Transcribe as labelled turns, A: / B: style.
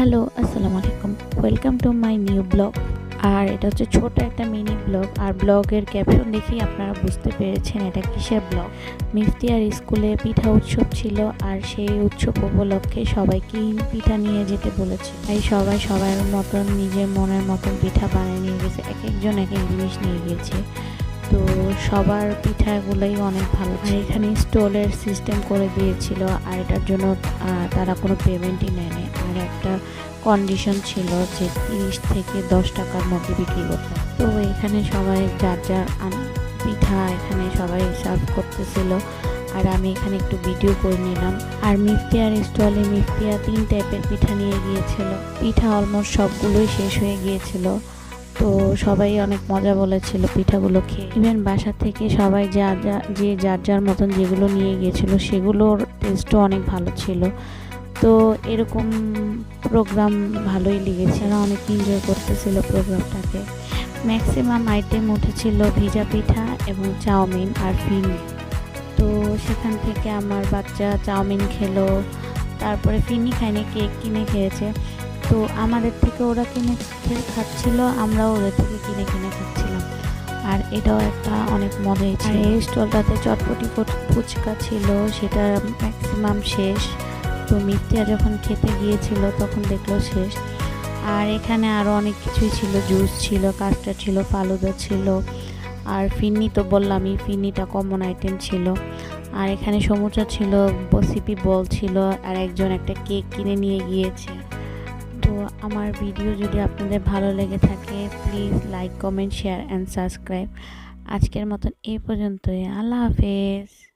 A: Hello, আসসালামু আলাইকুম। Welcome to my new blog. আর এটা হচ্ছে ছোট একটা মিনি ব্লগ। আর ব্লগের ক্যাপশন দেখেই আপনারা বুঝতে পেরেছেন এটা কিসের ব্লগ। মিফতিয়ার স্কুলে পিঠা উৎসব ছিল, আর সেই উৎসব উপলক্ষে সবাইকে পিঠা নিয়ে যেতে বলেছে। তাই সবাই সবার মতন নিজের মনের মতন পিঠা বানিয়ে নিয়ে গেছে। এক একজন এক এক জিনিস নিয়ে গিয়েছে। তো সবার পিঠাগুলোই অনেক ভালো। আর এখানে স্টলের সিস্টেম করে দিয়েছিল, আর এটার জন্য তারা কোনো পেমেন্টই নেয়নি। আর একটা কন্ডিশন ছিল যে 30 থেকে 10 টাকার মধ্যে বিক্রি করতে। তো এখানে সবাই যার যার পিঠা এখানে সবাই সার্ভ করতেছিল, আর আমি এখানে একটু ভিডিও করে নিলাম। আর মিফতিয়ার স্টলে মিফতিয়া 3 টাইপের পিঠা নিয়ে গিয়েছিল। পিঠা অলমোস্ট সবগুলোই শেষ হয়ে গিয়েছিল। তো সবাই অনেক মজা বলেছিল পিঠাগুলো খেয়ে। ইভেন বাসা থেকে সবাই যার যার মতন যেগুলো নিয়ে গিয়েছিল সেগুলোর টেস্টও অনেক ভালো ছিল। তো এরকম প্রোগ্রাম ভালোই লেগেছে, অনেক এনজয় করতেছিল প্রোগ্রামটাকে। ম্যাক্সিমাম আইটেম উঠেছিল ভিজা পিঠা এবং চাউমিন আর ফিরনি। তো সেখান থেকে আমার বাচ্চা চাউমিন খেলো, তারপরে ফিরনি খায়নি, কেক কিনে খেয়েছে। তো আমাদের থেকে ওরা কিনে খাচ্ছিল, আমরাও ওদের থেকে কিনে খাচ্ছিলাম। আর এটাও একটা অনেক মজাই ছিল। এই স্টলটাতে চটপটি ফুচকা ছিল, সেটা ম্যাক্সিমাম শেষ। তো মিফতিয়া যখন খেতে গিয়েছিল তখন দেখলো শেষ। আর এখানে আরও অনেক কিছুই ছিল, জুস ছিল, কাস্টার্ড ছিল, ফালুদা ছিল। আর ফিরনি তো বললামই, ফিরনিটা কমন আইটেম ছিল। আর এখানে সমুচা ছিল, সিপি বল ছিল, আর একজন একটা কেক কিনে নিয়ে গিয়েছে। তো আমার ভিডিও যদি আপনাদের ভালো লেগে থাকে, please like, comment, share and subscribe. আজকের মতন এই পর্যন্তই। আল্লাহ হাফেজ।